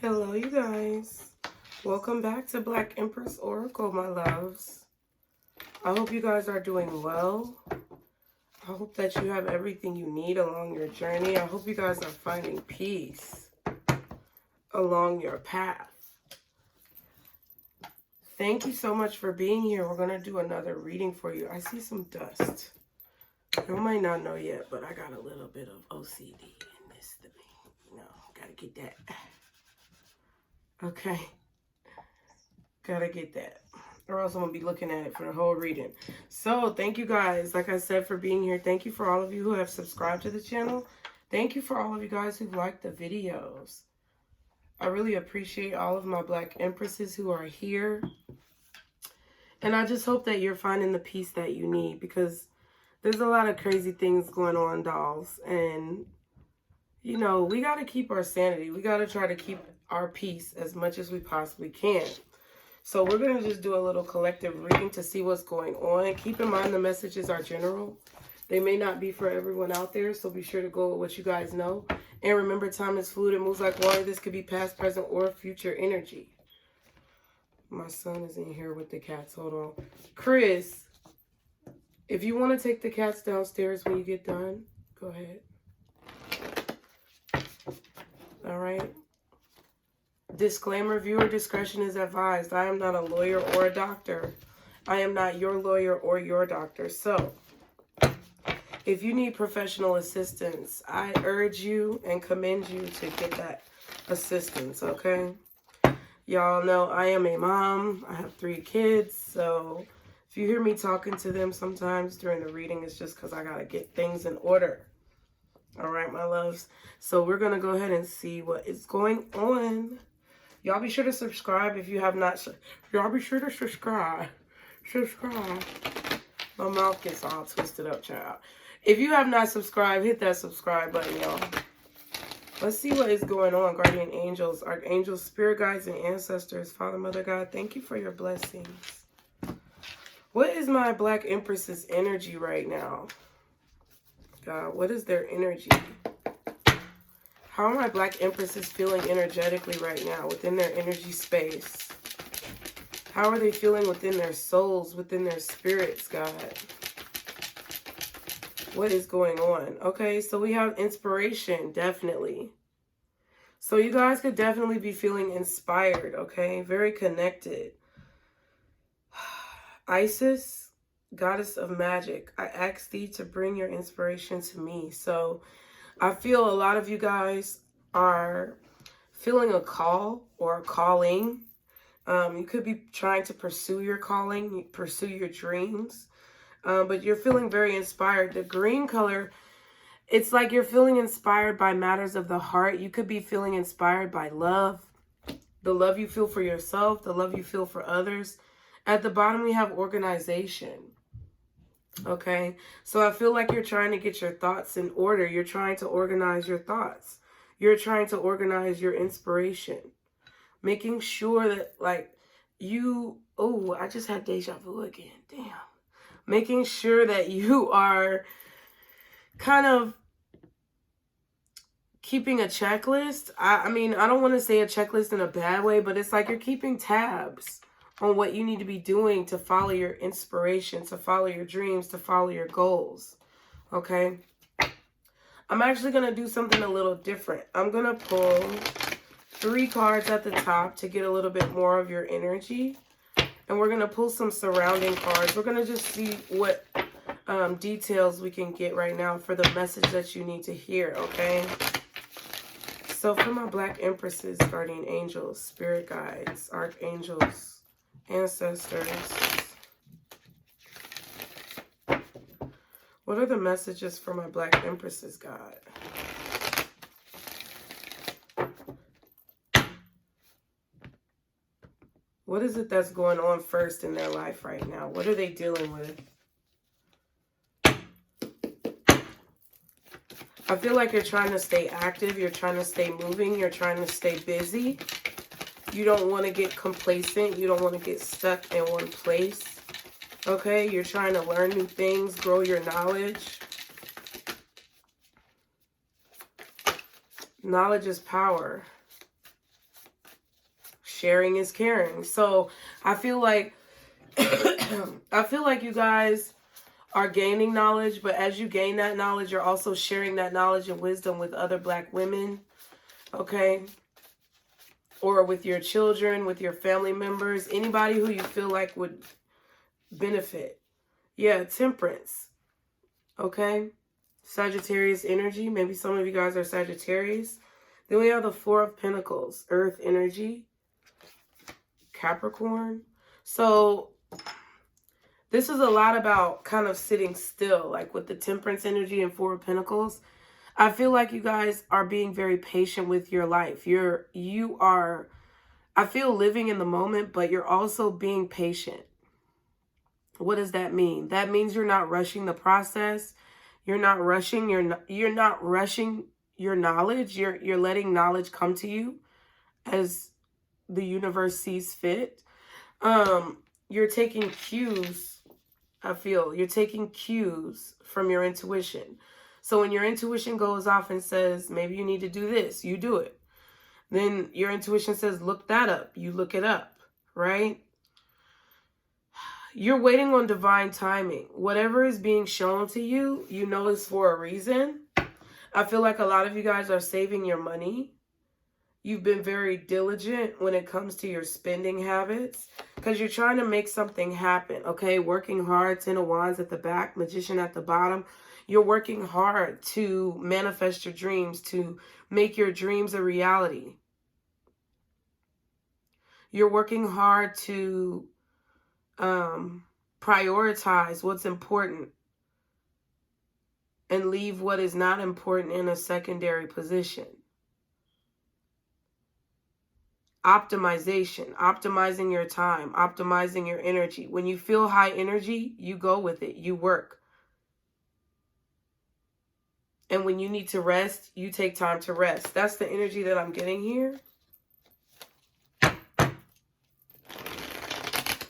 Hello, you guys. Welcome back to Black Empress Oracle, my loves. I hope you guys are doing well. I hope that you have everything you need along your journey. I hope you guys are finding peace along your path. Thank you so much for being here. We're going to do another reading for you. I see some dust. You might not know yet, but I got a little bit of OCD in this thing. You know, gotta get that. Okay. Gotta get that. Or else I'm going to be looking at it for the whole reading. So, thank you guys, like I said, for being here. Thank you for all of you who have subscribed to the channel. Thank you for all of you guys who've liked the videos. I really appreciate all of my Black Empresses who are here. And I just hope that you're finding the peace that you need, because there's a lot of crazy things going on, dolls. And, you know, we got to keep our sanity. We got to try to keep our peace as much as we possibly can. So we're going to just do a little collective reading to see what's going on. Keep in mind the messages are general. They may not be for everyone out there, so be sure to go with what you guys know. And remember, time is fluid. It moves like water. This could be past, present, or future energy. My son is in here with the cats. Hold on. Chris, if you want to take the cats downstairs when you get done, go ahead. All right. Disclaimer, viewer discretion is advised. I am not a lawyer or a doctor. I am not your lawyer or your doctor. So, if you need professional assistance, I urge you and commend you to get that assistance, okay? Y'all know I am a mom. I have 3 kids, so if you hear me talking to them sometimes during the reading, it's just because I got to get things in order. All right, my loves. So we're going to go ahead and see what is going on. Y'all be sure to subscribe if you have not. Y'all be sure to subscribe. Subscribe. My mouth gets all twisted up, child. If you have not subscribed, hit that subscribe button, y'all. Let's see what is going on. Guardian angels, archangels, spirit guides, and ancestors. Father, Mother, God, thank you for your blessings. What is my Black Empress's energy right now? God, what is their energy? How are my Black Empresses feeling energetically right now within their energy space? How are they feeling within their souls, within their spirits, God? What is going on? Okay, so we have inspiration, definitely. So you guys could definitely be feeling inspired, okay? Very connected. Isis, goddess of magic, I ask thee to bring your inspiration to me. So I feel a lot of you guys are feeling a call or a calling. You could be trying to pursue your calling, pursue your dreams. But you're feeling very inspired. The green color, it's like you're feeling inspired by matters of the heart. You could be feeling inspired by love. The love you feel for yourself, the love you feel for others. At the bottom, we have organization. Okay, so I feel like you're trying to get your thoughts in order. You're trying to organize your thoughts. You're trying to organize your inspiration. Making sure that, like, you... Oh, I just had deja vu again. Damn. Making sure that you are kind of keeping a checklist. I mean, I don't want to say a checklist in a bad way, but it's like you're keeping tabs on what you need to be doing to follow your inspiration, to follow your dreams, to follow your goals. Okay? I'm actually going to do something a little different. I'm going to pull 3 cards at the top to get a little bit more of your energy. And we're going to pull some surrounding cards. We're going to just see what details we can get right now for the message that you need to hear, okay? So for my Black Empresses, guardian angels, spirit guides, archangels, ancestors, what are the messages for my Black Empresses, God? What is it that's going on first in their life right now? What are they dealing with? I feel like you're trying to stay active. You're trying to stay moving. You're trying to stay busy. You don't want to get complacent. You don't want to get stuck in one place. Okay? You're trying to learn new things, grow your knowledge. Knowledge is power. sharing is caring. So I feel like I feel like you guys are gaining knowledge, but as you gain that knowledge, you're also sharing that knowledge and wisdom with other Black women, okay? Or with your children, with your family members, anybody who you feel like would benefit. Yeah, Temperance, okay? Sagittarius energy. Maybe some of you guys are Sagittarius. Then we have the Four of Pentacles, Earth energy, Capricorn. So this is a lot about kind of sitting still, like with the Temperance energy and Four of Pentacles. I feel like you guys are being very patient with your life. You are, I feel, living in the moment, but you're also being patient. What does that mean? That means you're not rushing the process. You're not rushing you're not rushing your knowledge. You're letting knowledge come to you as the universe sees fit. You're taking cues. I feel you're taking cues from your intuition. So when your intuition goes off and says, maybe you need to do this, you do it. Then your intuition says, look that up. You look it up, right? You're waiting on divine timing. Whatever is being shown to you, you know is for a reason. I feel like a lot of you guys are saving your money. You've been very diligent when it comes to your spending habits because you're trying to make something happen, okay? Working hard, Ten of Wands at the back, Magician at the bottom. You're working hard to manifest your dreams, to make your dreams a reality. You're working hard to prioritize what's important and leave what is not important in a secondary position. Optimization, optimizing your time, optimizing your energy. When you feel high energy, you go with it, you work. And when you need to rest, you take time to rest. That's the energy that I'm getting here.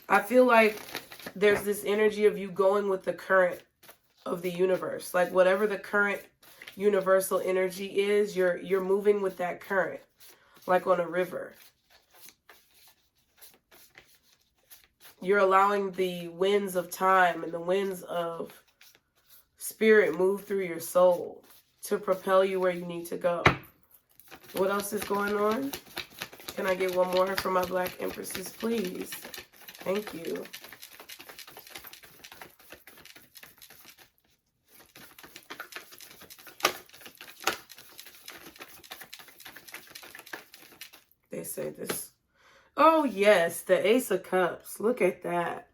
I feel like there's this energy of you going with the current of the universe. Like whatever the current universal energy is, you're moving with that current, like on a river. You're allowing the winds of time and the winds of spirit move through your soul to propel you where you need to go. What else is going on? Can I get one more for my Black Empresses, please? Thank you. They say this. Oh, yes, the Ace of Cups. Look at that.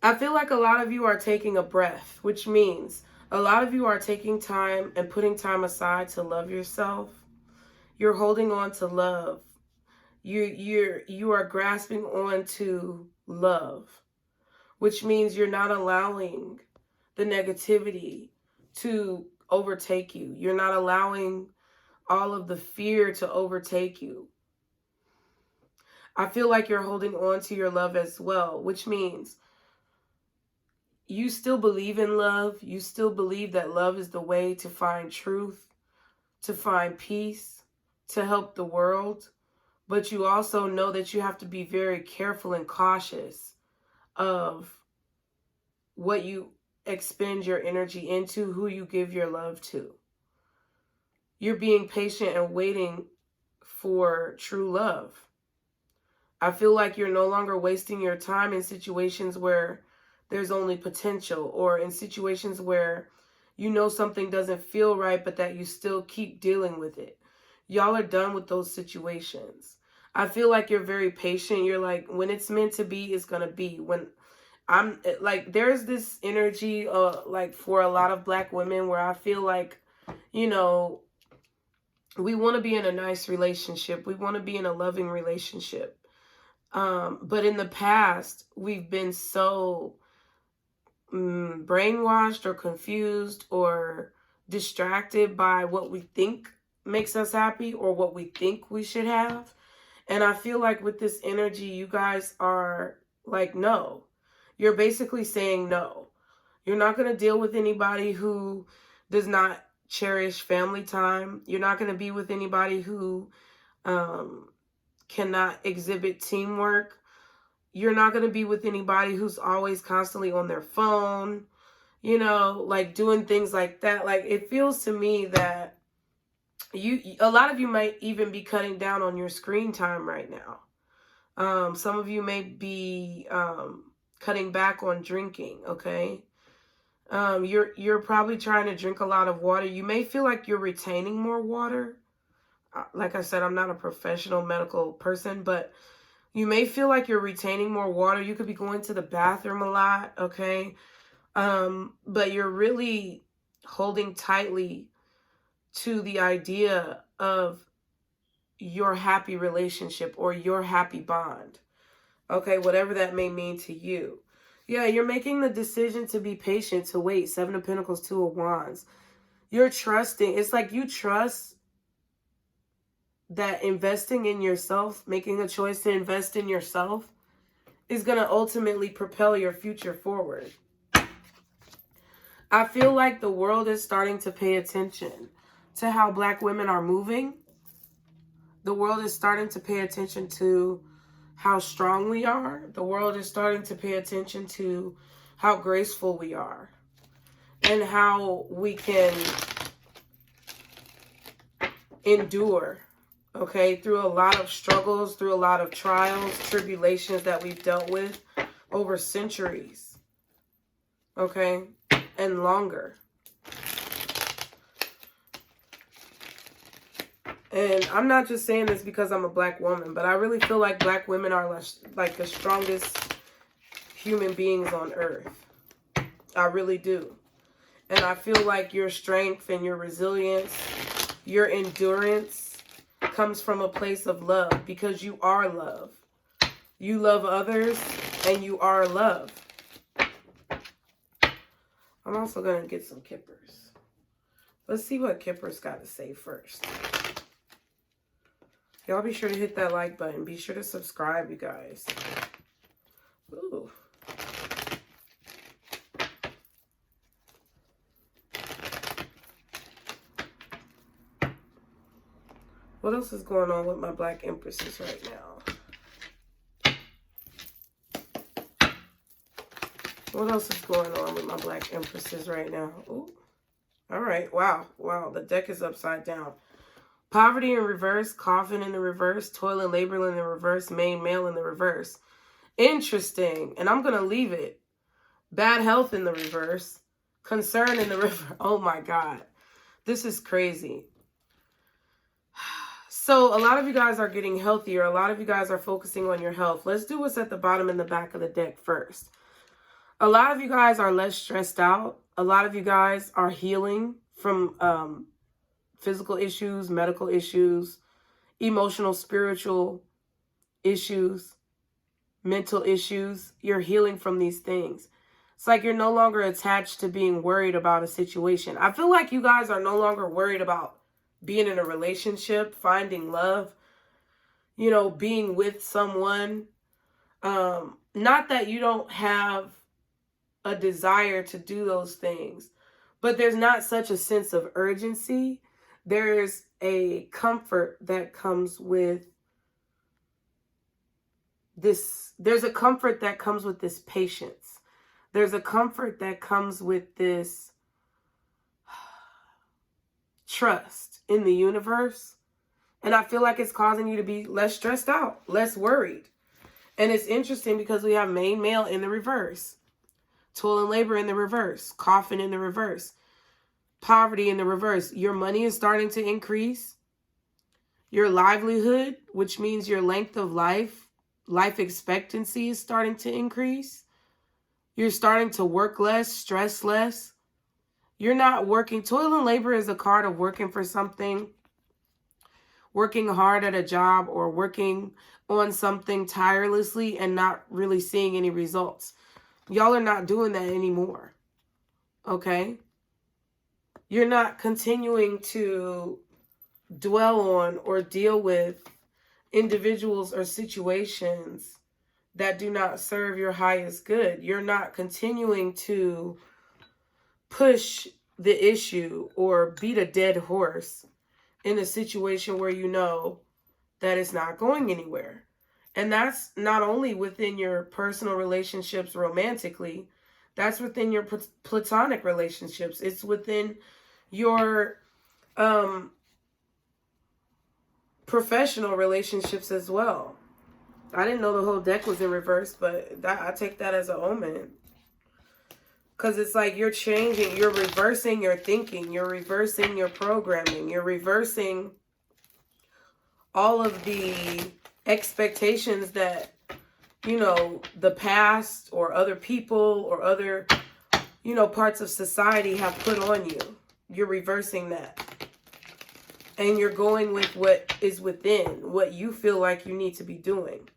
I feel like a lot of you are taking a breath, which means a lot of you are taking time and putting time aside to love yourself. You're holding on to love. You are grasping on to love, which means you're not allowing the negativity to overtake you. You're not allowing all of the fear to overtake you. I feel like you're holding on to your love as well, which means you still believe in love. You still believe that love is the way to find truth, to find peace, to help the world. But you also know that you have to be very careful and cautious of what you expend your energy into, who you give your love to. You're being patient and waiting for true love. I feel like you're no longer wasting your time in situations where there's only potential, or in situations where you know something doesn't feel right, but that you still keep dealing with it. Y'all are done with those situations. I feel like you're very patient. You're like, when it's meant to be, it's going to be. When I'm like, there's this energy, like for a lot of Black women where I feel like, you know, we want to be in a nice relationship. We want to be in a loving relationship. But in the past, we've been so brainwashed or confused or distracted by what we think makes us happy or what we think we should have. And I feel like with this energy, you guys are like, no. You're basically saying no. You're not going to deal with anybody who does not cherish family time. You're not going to be with anybody who cannot exhibit teamwork. You're not going to be with anybody who's always constantly on their phone, you know, like doing things like that. Like, it feels to me that a lot of you might even be cutting down on your screen time right now. Some of you may be cutting back on drinking, okay? You're probably trying to drink a lot of water. You may feel like you're retaining more water. Like I said, I'm not a professional medical person, but you may feel like you're retaining more water. You could be going to the bathroom a lot, okay? But you're really holding tightly to the idea of your happy relationship or your happy bond, okay? Whatever that may mean to you. Yeah, you're making the decision to be patient, to wait. 7 of Pentacles, 2 of Wands. You're trusting. It's like you trust that investing in yourself, making a choice to invest in yourself, is going to ultimately propel your future forward. I feel like the world is starting to pay attention to how Black women are moving. The world is starting to pay attention to how strong we are. The world is starting to pay attention to how graceful we are and how we can endure, okay, through a lot of struggles, through a lot of trials, tribulations that we've dealt with over centuries, okay, and longer. And I'm not just saying this because I'm a Black woman, but I really feel like Black women are like the strongest human beings on earth. I really do. And I feel like your strength and your resilience, your endurance comes from a place of love, because you are love. You love others and you are love. I'm also going to get some Kippers. Let's see what Kippers got to say first. Y'all be sure to hit that like button. Be sure to subscribe, you guys. Ooh. What else is going on with my Black Empresses right now? What else is going on with my Black Empresses right now? Ooh. All right. Wow. Wow. The deck is upside down. Poverty in reverse, coffin in the reverse, toil and labor in the reverse, main male in the reverse. Interesting. And I'm going to leave it. Bad health in the reverse. Concern in the reverse. Oh my God. This is crazy. So a lot of you guys are getting healthier. A lot of you guys are focusing on your health. Let's do what's at the bottom and the back of the deck first. A lot of you guys are less stressed out. A lot of you guys are healing from physical issues, medical issues, emotional, spiritual issues, mental issues. You're healing from these things. It's like you're no longer attached to being worried about a situation. I feel like you guys are no longer worried about being in a relationship, finding love, you know, being with someone. Not that you don't have a desire to do those things, but there's not such a sense of urgency. There's a comfort that comes with this. There's a comfort that comes with this patience. There's a comfort that comes with this trust in the universe. And I feel like it's causing you to be less stressed out, less worried. And it's interesting because we have main male in the reverse, toil and labor in the reverse, coffin in the reverse, poverty in the reverse. Your money is starting to increase. Your livelihood, which means your length of life, life expectancy is starting to increase. You're starting to work less, stress less. You're not working. Toil and labor is a card of working for something, working hard at a job, or working on something tirelessly and not really seeing any results. Y'all are not doing that anymore. Okay? You're not continuing to dwell on or deal with individuals or situations that do not serve your highest good. You're not continuing to push the issue or beat a dead horse in a situation where you know that it's not going anywhere. And that's not only within your personal relationships romantically, that's within your platonic relationships. It's within your professional relationships as well. I didn't know the whole deck was in reverse, but I take that as an omen. Because it's like you're changing, you're reversing your thinking, you're reversing your programming, you're reversing all of the expectations that, you know, the past or other people or other, you know, parts of society have put on you. You're reversing that. And you're going with what is within, what you feel like you need to be doing.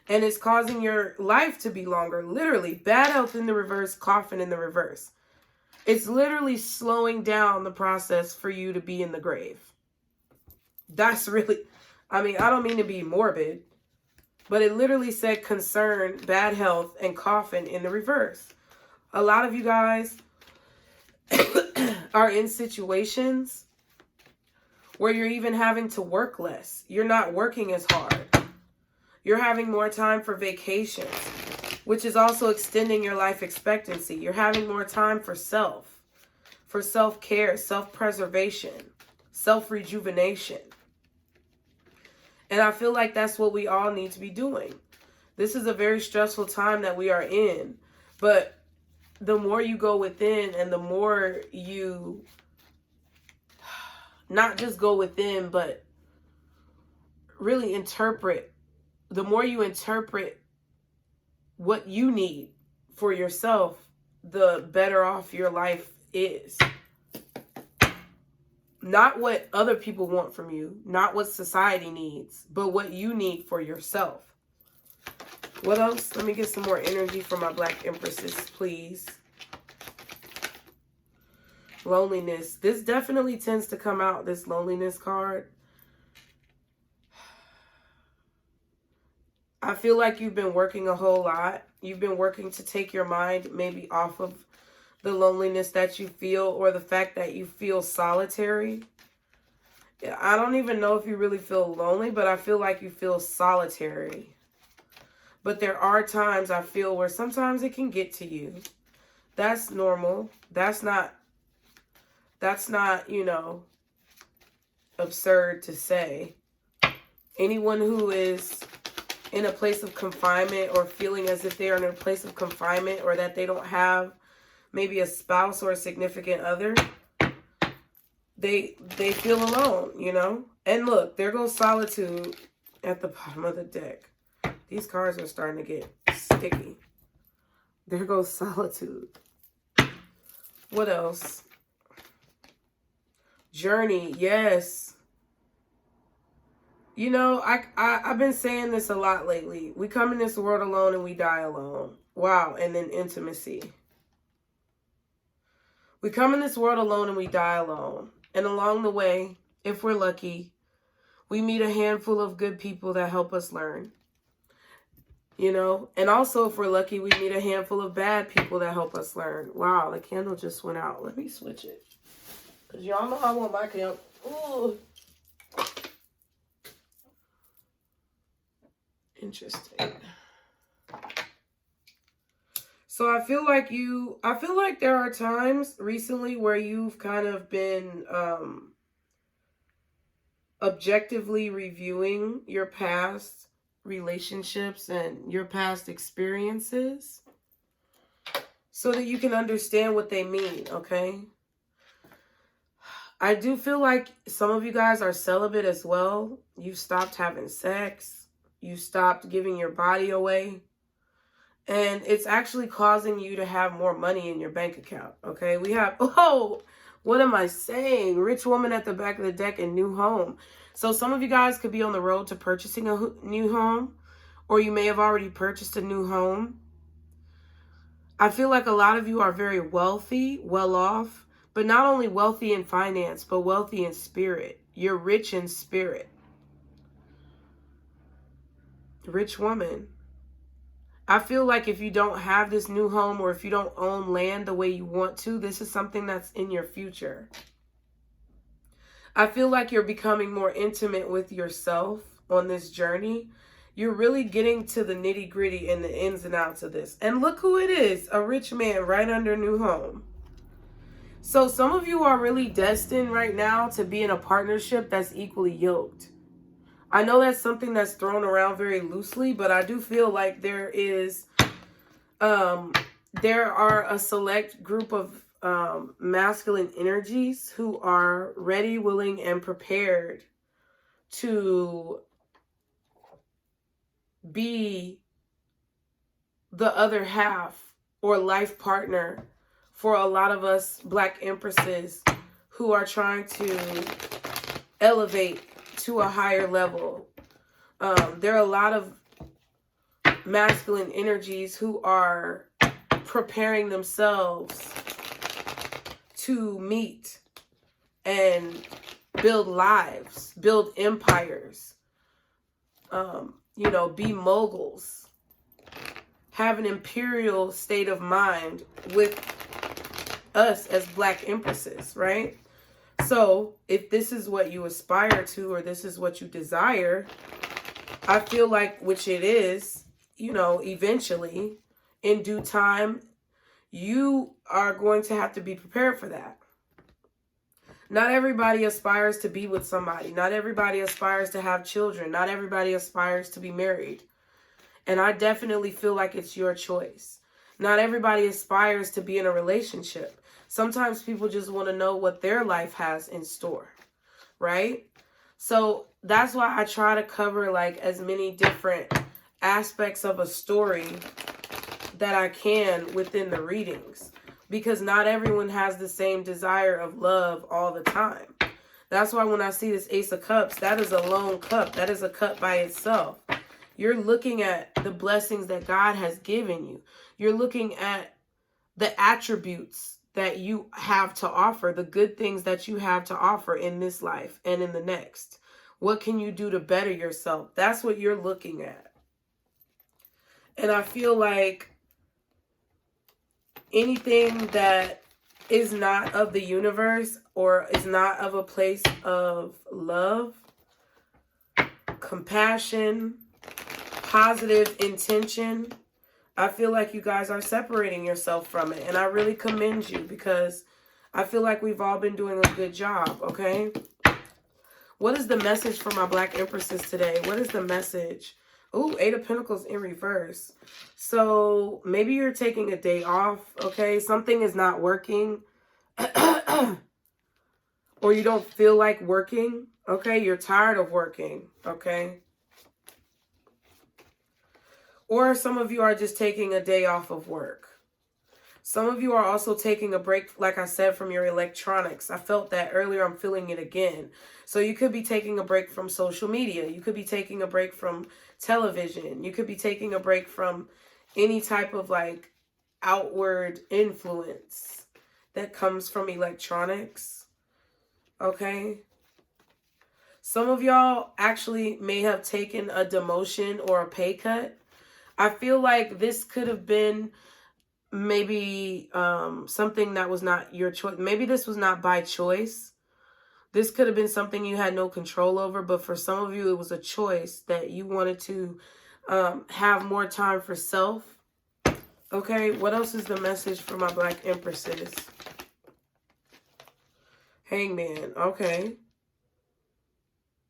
And it's causing your life to be longer. Literally, bad health in the reverse, coffin in the reverse. It's literally slowing down the process for you to be in the grave. That's really, I mean, I don't mean to be morbid, but it literally said concern, bad health, and coffin in the reverse. A lot of you guys are in situations where you're even having to work less. You're not working as hard. You're having more time for vacations, which is also extending your life expectancy. You're having more time for self-care, self-preservation, self-rejuvenation. And I feel like that's what we all need to be doing. This is a very stressful time that we are in, but the more you go within and the more you not just go within, but really interpret, the more you interpret what you need for yourself, the better off your life is. Not what other people want from you, not what society needs, but what you need for yourself. What else? Let me get some more energy for my Black Empresses, please. Loneliness. This definitely tends to come out, this loneliness card. I feel like you've been working a whole lot. You've been working to take your mind maybe off of the loneliness that you feel or the fact that you feel solitary. I don't even know if you really feel lonely, but I feel like you feel solitary. But there are times I feel where sometimes it can get to you. That's normal. That's not, you know, absurd to say. Anyone who is in a place of confinement or feeling as if they are in a place of confinement or that they don't have maybe a spouse or a significant other, they feel alone, you know? And look, there goes solitude at the bottom of the deck. These cards are starting to get sticky. There goes solitude. What else? Journey, yes. You know, I've been saying this a lot lately. We come in this world alone and we die alone. Wow, and then intimacy. We come in this world alone and we die alone. And along the way, if we're lucky, we meet a handful of good people that help us learn. You know, and also if we're lucky, we meet a handful of bad people that help us learn. Wow, the candle just went out. Let me switch it. Because y'all know I want my candle. Ooh. Interesting. So I feel like there are times recently where you've kind of been objectively reviewing your past relationships and your past experiences so that you can understand what they mean, okay? I do feel like some of you guys are celibate as well. You've stopped having sex. You stopped giving your body away. And it's actually causing you to have more money in your bank account, okay? We have, oh, what am I saying? Rich woman at the back of the deck and new home. So some of you guys could be on the road to purchasing a new home, or you may have already purchased a new home. I feel like a lot of you are very wealthy, well off, but not only wealthy in finance, but wealthy in spirit. You're rich in spirit. Rich woman. I feel like if you don't have this new home or if you don't own land the way you want to, this is something that's in your future. I feel like you're becoming more intimate with yourself on this journey. You're really getting to the nitty gritty and the ins and outs of this. And look who it is, a rich man right under a new home. So some of you are really destined right now to be in a partnership that's equally yoked. I know that's something that's thrown around very loosely, but I do feel like there are a select group of masculine energies who are ready, willing, and prepared to be the other half or life partner for a lot of us Black Empresses who are trying to elevate to a higher level. There are a lot of masculine energies who are preparing themselves to meet and build lives, build empires, be moguls, have an imperial state of mind with us as Black Empresses, right? So if this is what you aspire to, or this is what you desire, I feel like, which it is, eventually, in due time, you are going to have to be prepared for that. Not everybody aspires to be with somebody. Not everybody aspires to have children. Not everybody aspires to be married. And I definitely feel like it's your choice. Not everybody aspires to be in a relationship. Sometimes people just want to know what their life has in store, right? So that's why I try to cover like as many different aspects of a story that I can within the readings, because not everyone has the same desire of love all the time. That's why when I see this Ace of Cups, that is a lone cup. That is a cup by itself. You're looking at the blessings that God has given you. You're looking at the attributes that you have to offer, the good things that you have to offer in this life and in the next. What can you do to better yourself? That's what you're looking at. And I feel like anything that is not of the universe or is not of a place of love, compassion, positive intention, I feel like you guys are separating yourself from it. And I really commend you, because I feel like we've all been doing a good job, okay? What is the message for my Black Empresses today? What is the message? Ooh, 8 of Pentacles in reverse. So maybe you're taking a day off, okay? Something is not working. Or you don't feel like working, okay? You're tired of working, okay? Or some of you are just taking a day off of work. Some of you are also taking a break, like I said, from your electronics. I felt that earlier. I'm feeling it again. So you could be taking a break from social media. You could be taking a break from television. You could be taking a break from any type of like outward influence that comes from electronics. Okay? Some of y'all actually may have taken a demotion or a pay cut. I feel like this could have been maybe something that was not your choice. Maybe this was not by choice. This could have been something you had no control over, but for some of you, it was a choice that you wanted to have more time for self. Okay, what else is the message for my Black Empresses? Hangman, okay.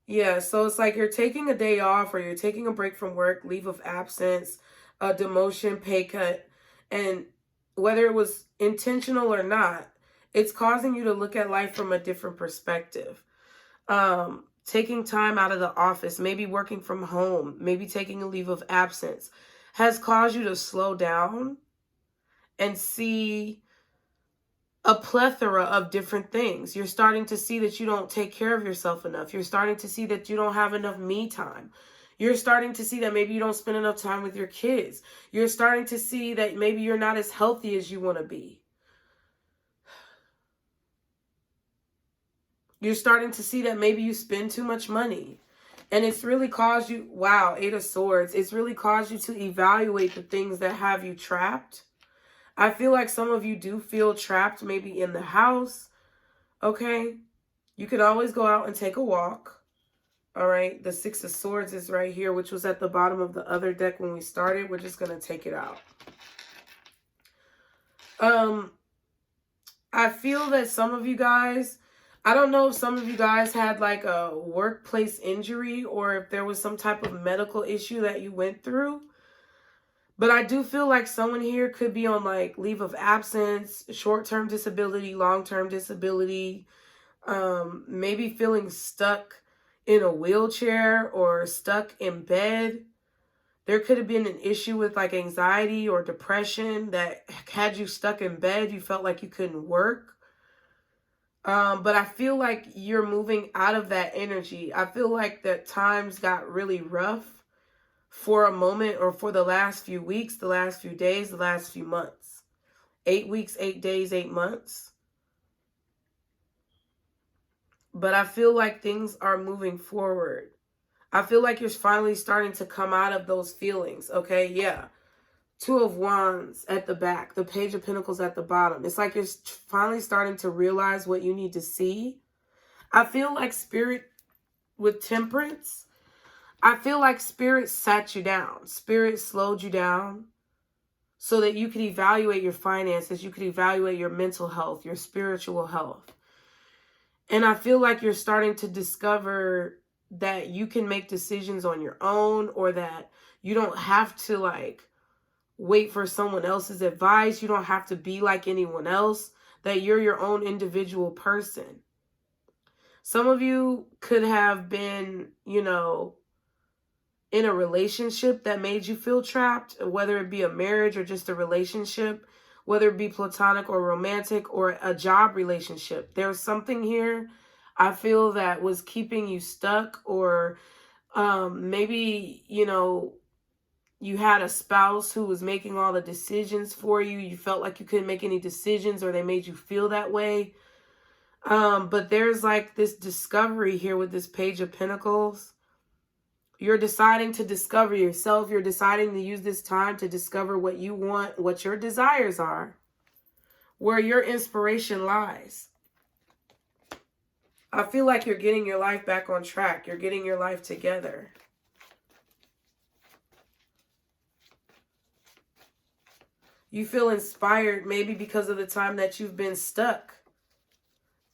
Yeah, so it's like you're taking a day off, or you're taking a break from work, leave of absence, a demotion, pay cut, and whether it was intentional or not, it's causing you to look at life from a different perspective. Taking time out of the office, maybe working from home, maybe taking a leave of absence, has caused you to slow down and see a plethora of different things. You're starting to see that you don't take care of yourself enough. You're starting to see that you don't have enough me time. You're starting to see that maybe you don't spend enough time with your kids. You're starting to see that maybe you're not as healthy as you want to be. You're starting to see that maybe you spend too much money. And it's really caused you, wow, 8 of Swords. It's really caused you to evaluate the things that have you trapped. I feel like some of you do feel trapped maybe in the house, okay? You can always go out and take a walk, All right, the Six of Swords is right here, which was at the bottom of the other deck when we started. We're just going to take it out. I feel that some of you guys, I don't know if some of you guys had like a workplace injury or if there was some type of medical issue that you went through. But I do feel like someone here could be on like leave of absence, short-term disability, long-term disability, maybe feeling stuck in a wheelchair or stuck in bed. There could have been an issue with like anxiety or depression that had you stuck in bed. You felt like you couldn't work. But I feel like you're moving out of that energy. I feel like that times got really rough for a moment, or for the last few weeks, the last few days, the last few months. 8 weeks, 8 days, 8 months. But I feel like things are moving forward. I feel like you're finally starting to come out of those feelings, okay? Yeah. 2 of Wands at the back, the Page of Pentacles at the bottom. It's like you're finally starting to realize what you need to see. I feel like Spirit with Temperance, I feel like Spirit sat you down. Spirit slowed you down so that you could evaluate your finances, you could evaluate your mental health, your spiritual health. And I feel like you're starting to discover that you can make decisions on your own, or that you don't have to like wait for someone else's advice. You don't have to be like anyone else, that you're your own individual person. Some of you could have been, you know, in a relationship that made you feel trapped, whether it be a marriage or just a relationship, whether it be platonic or romantic or a job relationship. There's something here I feel that was keeping you stuck, or maybe, you know, you had a spouse who was making all the decisions for you. You felt like you couldn't make any decisions, or they made you feel that way. But there's like this discovery here with this Page of Pentacles. You're deciding to discover yourself. You're deciding to use this time to discover what you want, what your desires are, where your inspiration lies. I feel like you're getting your life back on track. You're getting your life together. You feel inspired maybe because of the time that you've been stuck,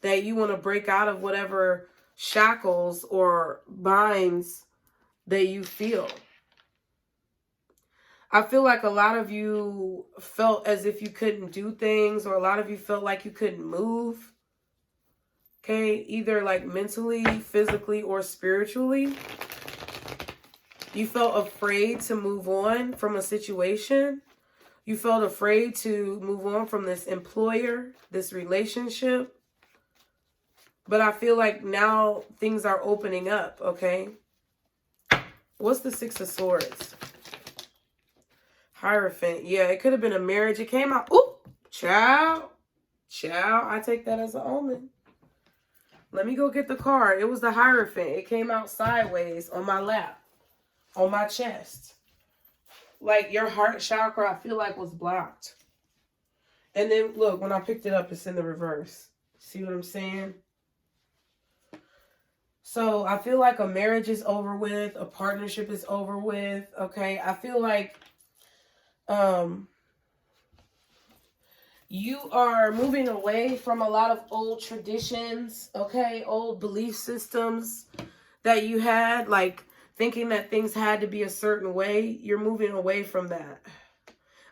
that you want to break out of whatever shackles or binds that you feel. I feel like a lot of you felt as if you couldn't do things, or a lot of you felt like you couldn't move. Okay, either like mentally, physically, or spiritually. You felt afraid to move on from a situation. You felt afraid to move on from this employer, this relationship. But I feel like now things are opening up, okay? What's the Six of Swords? Hierophant. Yeah, it could have been a marriage. It came out. Ooh, child. Child, I take that as an omen. Let me go get the card. It was the Hierophant. It came out sideways on my lap, on my chest. Like your heart chakra, I feel like was blocked. And then look, when I picked it up, it's in the reverse. See what I'm saying? So I feel like a marriage is over with. A partnership is over with. Okay. I feel like you are moving away from a lot of old traditions. Okay. Old belief systems that you had, like thinking that things had to be a certain way. You're moving away from that.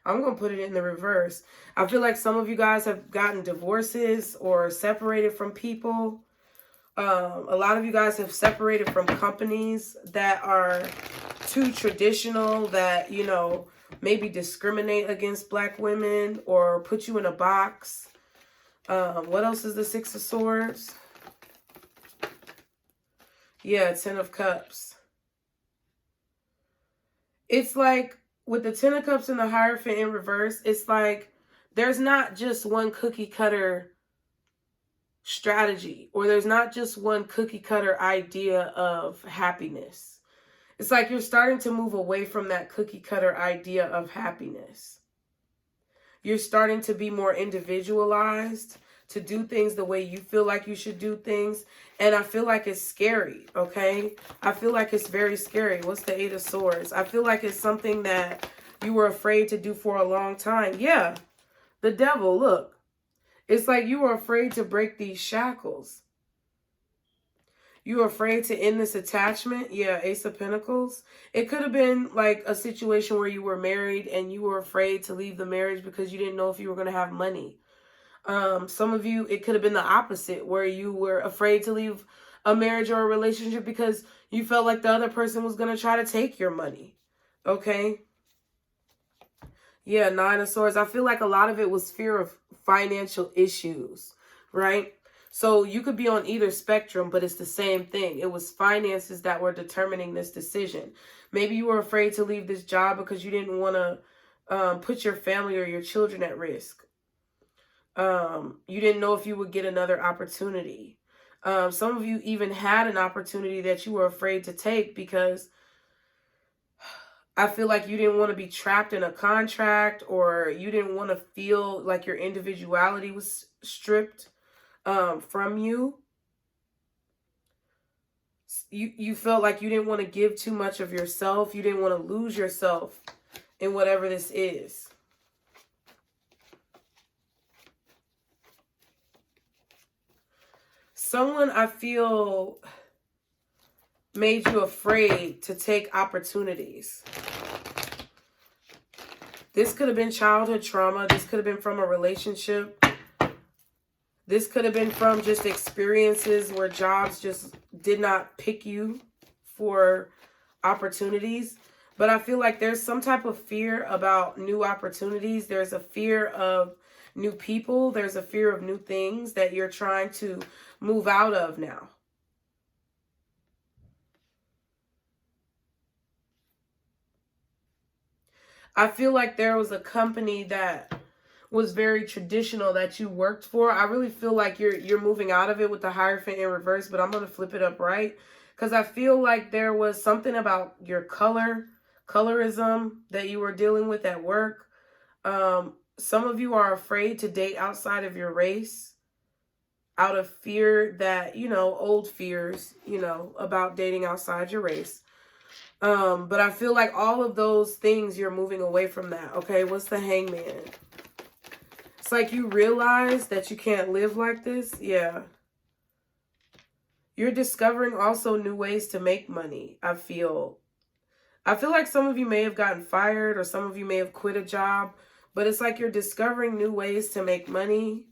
I'm going to put it in the reverse. I feel like some of you guys have gotten divorces or separated from people. A lot of you guys have separated from companies that are too traditional, that, you know, maybe discriminate against Black women or put you in a box. What else is the Six of Swords? Yeah, Ten of Cups. It's like with the Ten of Cups and the Hierophant in reverse, it's like there's not just one cookie cutter strategy, or there's not just one cookie cutter idea of happiness. It's like you're starting to move away from that cookie cutter idea of happiness. You're starting to be more individualized, to do things the way you feel like you should do things. And I feel like it's scary, okay? I feel like it's very scary. What's the Eight of Swords? I feel like it's something that you were afraid to do for a long time. Yeah, the Devil, look. It's like you were afraid to break these shackles. You were afraid to end this attachment. Yeah, Ace of Pentacles. It could have been like a situation where you were married and you were afraid to leave the marriage because you didn't know if you were going to have money. Some of you, it could have been the opposite, where you were afraid to leave a marriage or a relationship because you felt like the other person was going to try to take your money. Okay? Yeah, Nine of Swords. I feel like a lot of it was fear of financial issues, right? So you could be on either spectrum, but it's the same thing. It was finances that were determining this decision. Maybe you were afraid to leave this job because you didn't want to put your family or your children at risk. You didn't know if you would get another opportunity. Some of you even had an opportunity that you were afraid to take because I feel like you didn't want to be trapped in a contract, or you didn't want to feel like your individuality was stripped from you. You felt like you didn't want to give too much of yourself. You didn't want to lose yourself in whatever this is. Someone, I feel, made you afraid to take opportunities. This could have been childhood trauma. This could have been from a relationship. This could have been from just experiences where jobs just did not pick you for opportunities. But I feel like there's some type of fear about new opportunities. There's a fear of new people. There's a fear of new things that you're trying to move out of now. I feel like there was a company that was very traditional that you worked for. I really feel like you're moving out of it with the Hierophant in reverse, but I'm going to flip it up right. Because I feel like there was something about your colorism that you were dealing with at work. Some of you are afraid to date outside of your race out of fear that, old fears, about dating outside your race. But I feel like all of those things, you're moving away from that. Okay, what's the Hangman? It's like you realize that you can't live like this. Yeah. You're discovering also new ways to make money, I feel. I feel like some of you may have gotten fired, or some of you may have quit a job, but it's like you're discovering new ways to make money.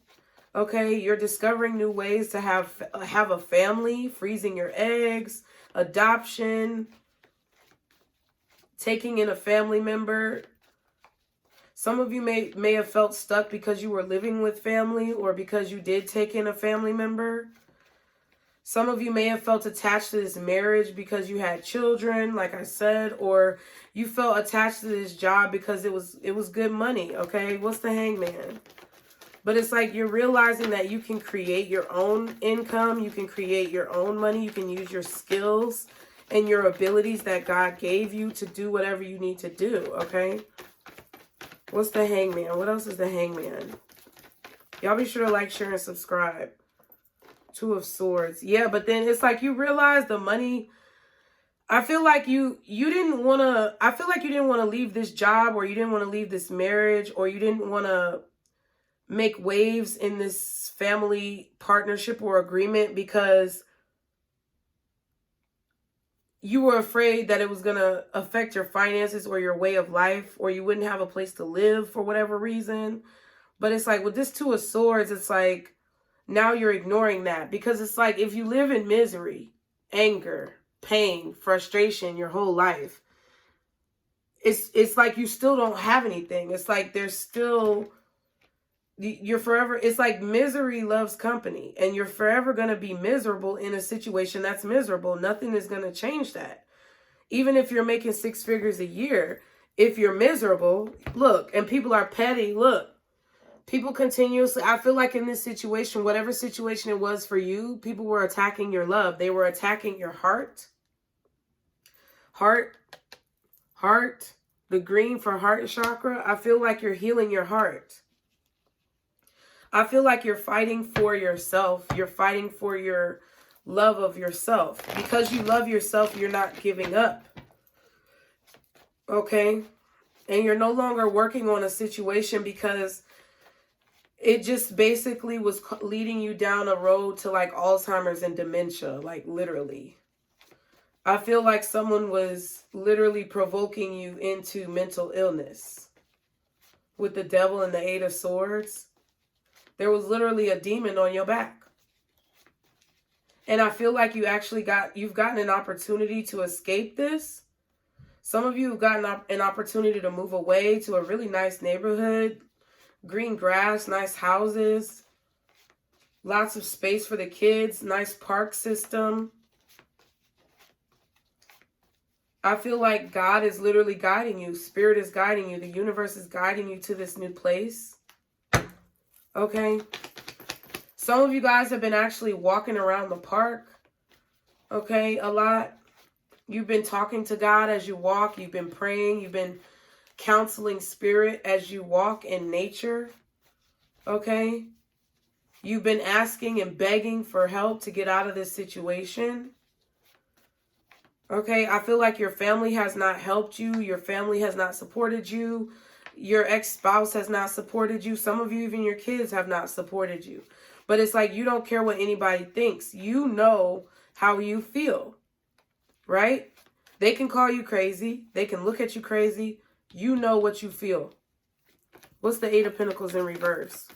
Okay, you're discovering new ways to have a family, freezing your eggs, adoption, taking in a family member. Some of you may have felt stuck because you were living with family, or because you did take in a family member. Some of you may have felt attached to this marriage because you had children, like I said, or you felt attached to this job because it was good money, okay? What's the Hangman? But it's like you're realizing that you can create your own income, you can create your own money, you can use your skills and your abilities that God gave you to do whatever you need to do, okay? What's the Hangman? What else is the Hangman? Y'all be sure to like, share, and subscribe. Two of Swords. Yeah, but then it's like you realize the money. I feel like you didn't want to, I feel like you didn't want to leave this job, or you didn't want to leave this marriage, or you didn't want to make waves in this family partnership or agreement because you were afraid that it was going to affect your finances or your way of life, or you wouldn't have a place to live for whatever reason. But it's like with this Two of Swords, it's like now you're ignoring that, because it's like if you live in misery, anger, pain, frustration your whole life, it's like you still don't have anything. It's like there's still, you're forever, it's like misery loves company, and you're forever going to be miserable in a situation that's miserable. Nothing is going to change that. Even if you're making 6 figures a year, if you're miserable, look, and people are petty, look, people continuously, I feel like in this situation, whatever situation it was for you, people were attacking your love. They were attacking your heart. Heart, the green for heart chakra. I feel like you're healing your heart. I feel like you're fighting for yourself. You're fighting for your love of yourself. Because you love yourself, you're not giving up. Okay? And you're no longer working on a situation because it just basically was leading you down a road to like Alzheimer's and dementia, like literally. I feel like someone was literally provoking you into mental illness. With the devil and the 8 of swords, there was literally a demon on your back. And I feel like you've gotten an opportunity to escape this. Some of you have gotten an opportunity to move away to a really nice neighborhood, green grass, nice houses, lots of space for the kids, nice park system. I feel like God is literally guiding you. Spirit is guiding you. The universe is guiding you to this new place. Okay? Some of you guys have been actually walking around the park. Okay? A lot. You've been talking to God as you walk. You've been praying. You've been counseling spirit as you walk in nature. Okay? You've been asking and begging for help to get out of this situation. Okay, I feel like your family has not helped you. Your family has not supported you. Your ex-spouse has not supported you. Some of you, even your kids, have not supported you. But it's like you don't care what anybody thinks. You know how you feel, right? They can call you crazy. They can look at you crazy. You know what you feel. What's the 8 of Pentacles in reverse?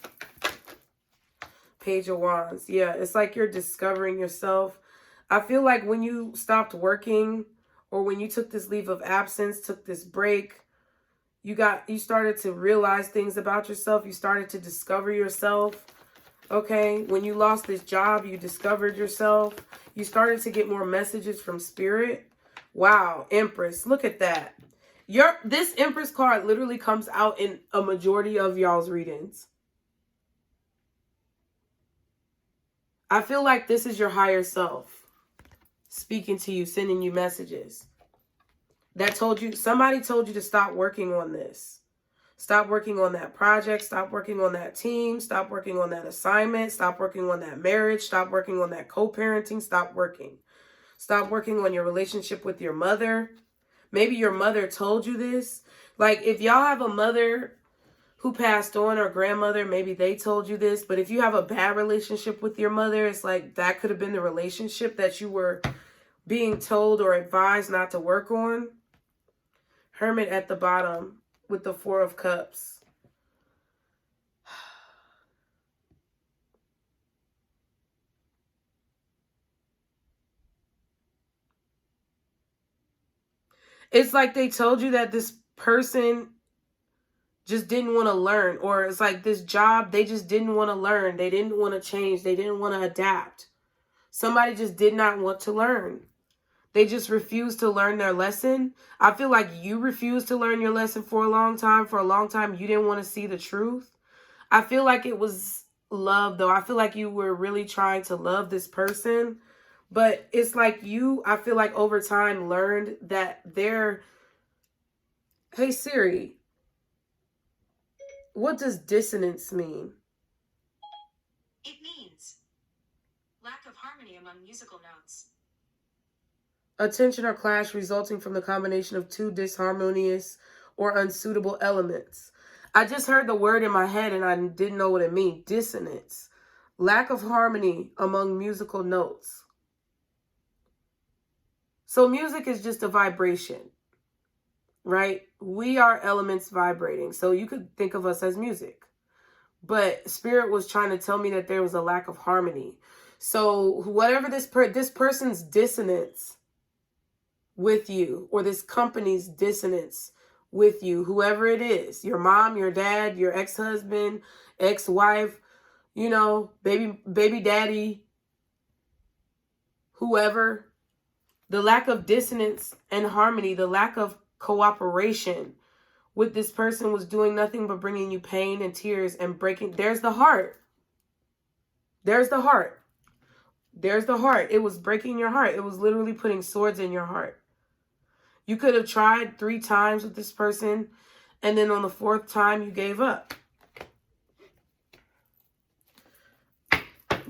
Page of Wands. Yeah, it's like you're discovering yourself. I feel like when you stopped working or when you took this leave of absence, took this break, you started to realize things about yourself. You started to discover yourself. Okay. When you lost this job, you discovered yourself. You started to get more messages from spirit. Wow. Empress. Look at that. This Empress card literally comes out in a majority of y'all's readings. I feel like this is your higher self speaking to you, sending you messages. Somebody told you to stop working on this. Stop working on that project. Stop working on that team. Stop working on that assignment. Stop working on that marriage. Stop working on that co-parenting. Stop working. Stop working on your relationship with your mother. Maybe your mother told you this. Like if y'all have a mother who passed on or grandmother, maybe they told you this. But if you have a bad relationship with your mother, it's like that could have been the relationship that you were being told or advised not to work on. Hermit at the bottom with the 4 of Cups. It's like they told you that this person just didn't want to learn. Or it's like this job, they just didn't want to learn. They didn't want to change. They didn't want to adapt. Somebody just did not want to learn. They just refused to learn their lesson. I feel like you refused to learn your lesson for a long time. For a long time, you didn't want to see the truth. I feel like it was love, though. I feel like you were really trying to love this person. But it's like I feel like over time learned that Hey, Siri, what does dissonance mean? It means lack of harmony among musical notes. A tension or clash resulting from the combination of 2 disharmonious or unsuitable elements. I just heard the word in my head and I didn't know what it means. Dissonance. Lack of harmony among musical notes. So music is just a vibration, right? We are elements vibrating. So you could think of us as music. But Spirit was trying to tell me that there was a lack of harmony. So whatever this person's dissonance with you, or this company's dissonance with you, whoever it is, your mom, your dad, your ex-husband, ex-wife, baby daddy, whoever, the lack of dissonance and harmony, the lack of cooperation with this person was doing nothing but bringing you pain and tears and breaking. There's the heart. There's the heart. There's the heart. It was breaking your heart. It was literally putting swords in your heart. You could have tried 3 times with this person, and then on the 4th time, you gave up.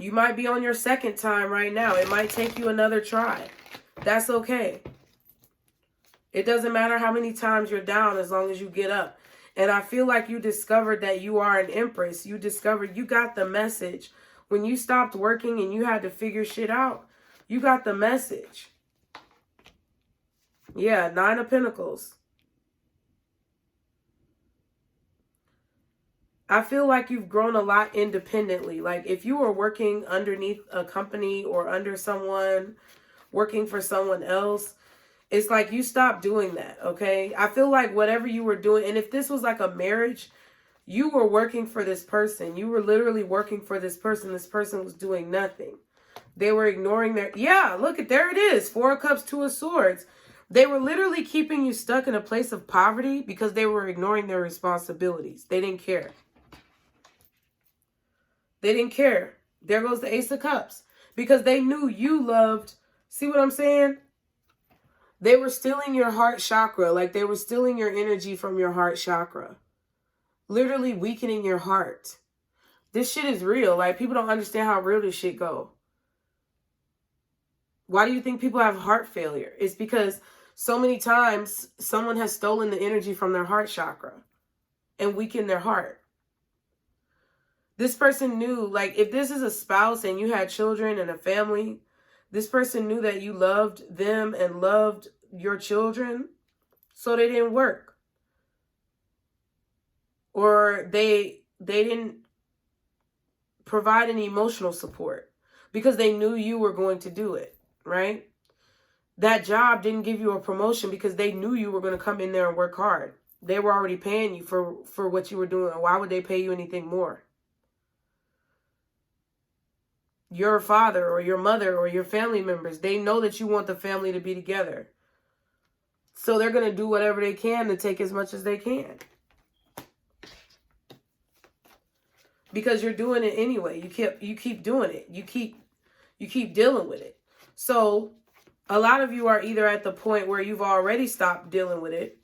You might be on your second time right now. It might take you another try. That's okay. It doesn't matter how many times you're down as long as you get up. And I feel like you discovered that you are an empress. You discovered you got the message. When you stopped working and you had to figure shit out, you got the message. Yeah, 9 of Pentacles. I feel like you've grown a lot independently. Like if you were working underneath a company or under someone, working for someone else, it's like you stopped doing that, okay? I feel like whatever you were doing, and if this was like a marriage, you were working for this person. You were literally working for this person. This person was doing nothing. They were ignoring their... Yeah, look, there it is. 4 of Cups, 2 of Swords. They were literally keeping you stuck in a place of poverty because they were ignoring their responsibilities. They didn't care. They didn't care. There goes the Ace of Cups. Because they knew you loved... See what I'm saying? They were stealing your heart chakra. Like they were stealing your energy from your heart chakra. Literally weakening your heart. This shit is real. Like people don't understand how real this shit go. Why do you think people have heart failure? It's because so many times someone has stolen the energy from their heart chakra and weakened their heart. This person knew, like if this is a spouse and you had children and a family, this person knew that you loved them and loved your children, so they didn't work. Or they didn't provide any emotional support because they knew you were going to do it, right? That job didn't give you a promotion because they knew you were going to come in there and work hard. They were already paying you for what you were doing. Why would they pay you anything more? Your father or your mother or your family members, they know that you want the family to be together. So they're going to do whatever they can to take as much as they can. Because you're doing it anyway. You keep doing it. You keep dealing with it. So a lot of you are either at the point where you've already stopped dealing with it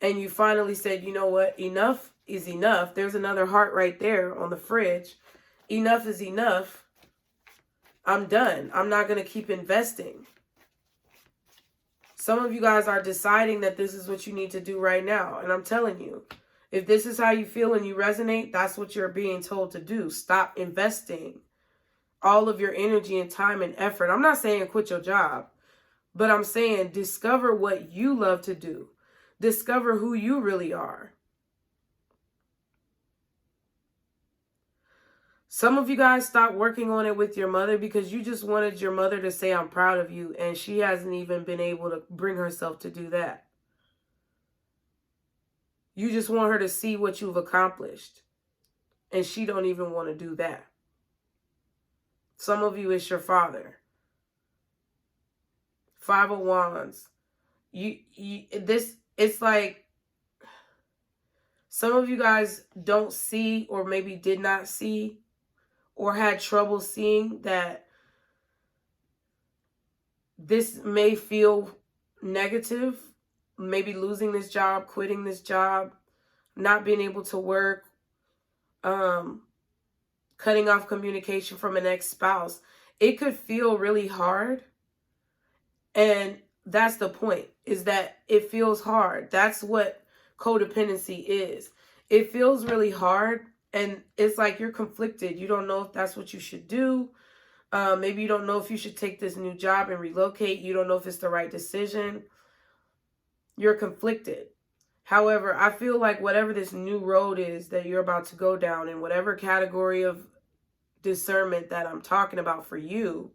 and you finally said, you know what, enough is enough. There's another heart right there on the fridge. Enough is enough. I'm done. I'm not going to keep investing. Some of you guys are deciding that this is what you need to do right now. And I'm telling you, if this is how you feel and you resonate, that's what you're being told to do. Stop investing all of your energy and time and effort. I'm not saying quit your job, but I'm saying discover what you love to do. Discover who you really are. Some of you guys stopped working on it with your mother because you just wanted your mother to say, I'm proud of you. And she hasn't even been able to bring herself to do that. You just want her to see what you've accomplished. And she don't even want to do that. Some of you, it's your father. 5 of Wands. It's like some of you guys don't see or maybe did not see or had trouble seeing that this may feel negative. Maybe losing this job, quitting this job, not being able to work, cutting off communication from an ex-spouse. It could feel really hard. And that's the point, is that it feels hard. That's what codependency is. It feels really hard. And it's like you're conflicted. You don't know if that's what you should do. Maybe you don't know if you should take this new job and relocate. You don't know if it's the right decision. You're conflicted. However, I feel like whatever this new road is that you're about to go down, in whatever category of discernment that I'm talking about for you,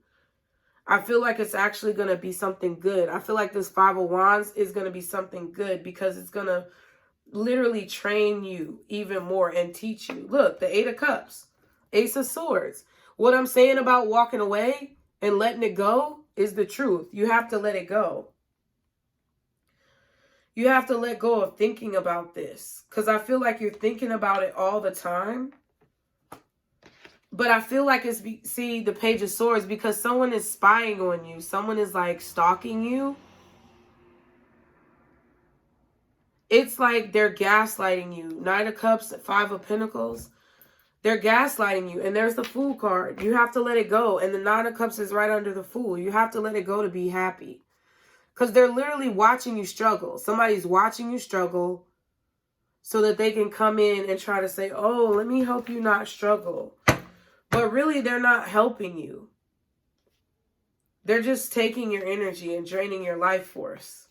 I feel like it's actually going to be something good. I feel like this 5 of Wands is going to be something good because it's going to literally train you even more and teach you. Look, the 8 of Cups, Ace of Swords. What I'm saying about walking away and letting it go is the truth. You have to let it go. You have to let go of thinking about this, because I feel like you're thinking about it all the time. But I feel like it's, see, the Page of Swords, because someone is spying on you. Someone is like stalking you. It's like they're gaslighting you. 9 of Cups, 5 of Pentacles. They're gaslighting you. And there's the Fool card. You have to let it go. And the Nine of Cups is right under the Fool. You have to let it go to be happy. Because they're literally watching you struggle. Somebody's watching you struggle so that they can come in and try to say, oh, let me help you not struggle. But really, they're not helping you. They're just taking your energy and draining your life force.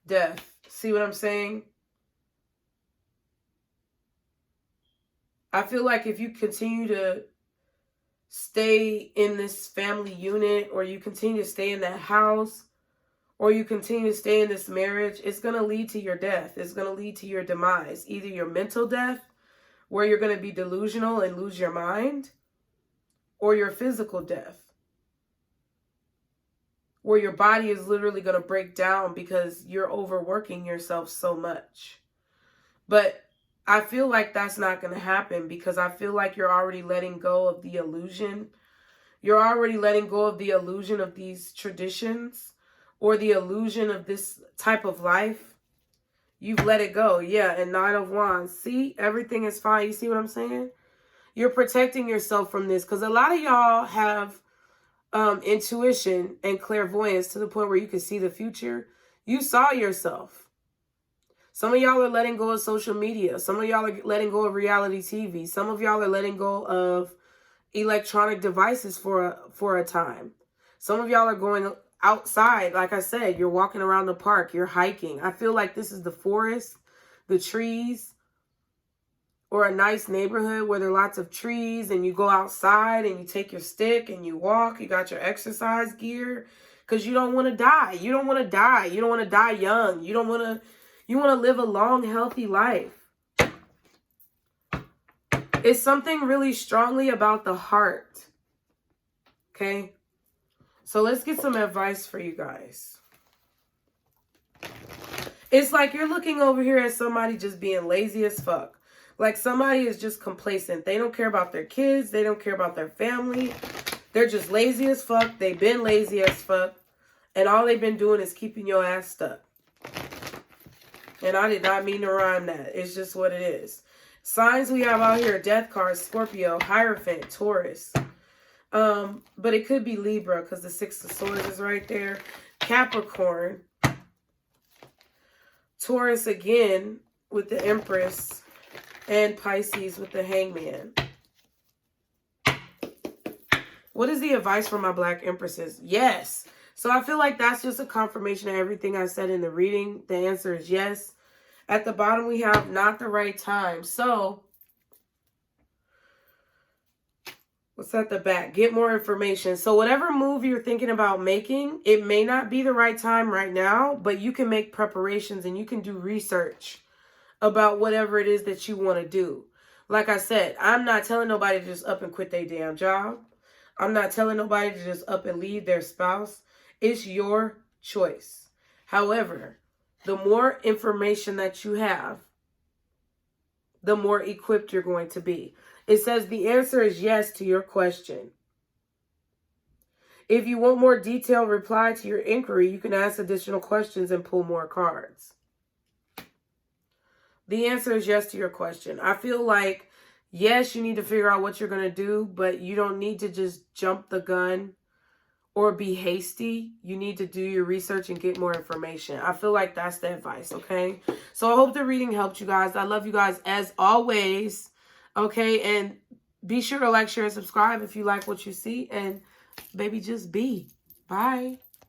Death. See what I'm saying? I feel like if you continue to stay in this family unit, or you continue to stay in that house, or you continue to stay in this marriage, it's going to lead to your death. It's going to lead to your demise. Either your mental death, where you're going to be delusional and lose your mind, or your physical death, where your body is literally going to break down because you're overworking yourself so much. But I feel like that's not going to happen, because I feel like you're already letting go of the illusion. You're already letting go of the illusion of these traditions, or the illusion of this type of life. You've let it go. Yeah, and Nine of Wands. See, everything is fine. You see what I'm saying? You're protecting yourself from this, because a lot of y'all have intuition and clairvoyance to the point where you can see the future. You saw yourself. Some of y'all are letting go of social media. Some of y'all are letting go of reality TV. Some of y'all are letting go of electronic devices for a time. Some of y'all are going outside. Like I said, you're walking around the park. You're hiking. I feel like this is the forest, the trees, or a nice neighborhood where there are lots of trees, and you go outside and you take your stick and you walk. You got your exercise gear, because you don't want to die. You don't want to die. You don't want to die young. You want to live a long, healthy life. It's something really strongly about the heart. Okay? So let's get some advice for you guys. It's like you're looking over here at somebody just being lazy as fuck. Like somebody is just complacent. They don't care about their kids. They don't care about their family. They're just lazy as fuck. They've been lazy as fuck. And all they've been doing is keeping your ass stuck. And I did not mean to rhyme that. It's just what it is. Signs we have out here: Death card, Scorpio, Hierophant, Taurus. But it could be Libra, because the Six of Swords is right there. Capricorn. Taurus again with the Empress. And Pisces with the Hangman. What is the advice for my Black Empresses? Yes. So I feel like that's just a confirmation of everything I said in the reading. The answer is yes. At the bottom we have not the right time. So what's at the back? Get more information. So whatever move you're thinking about making, it may not be the right time right now, but you can make preparations and you can do research about whatever it is that you want to do. Like I said, I'm not telling nobody to just up and quit their damn job. I'm not telling nobody to just up and leave their spouse. It's your choice. However, the more information that you have, the more equipped you're going to be. It says the answer is yes to your question. If you want more detailed reply to your inquiry, you can ask additional questions and pull more cards. The answer is yes to your question. I feel like, yes, you need to figure out what you're going to do, but you don't need to just jump the gun or be hasty. You need to do your research and get more information. I feel like that's the advice, okay? So I hope the reading helped you guys. I love you guys as always, okay? And be sure to like, share, and subscribe if you like what you see. And baby, just be. Bye.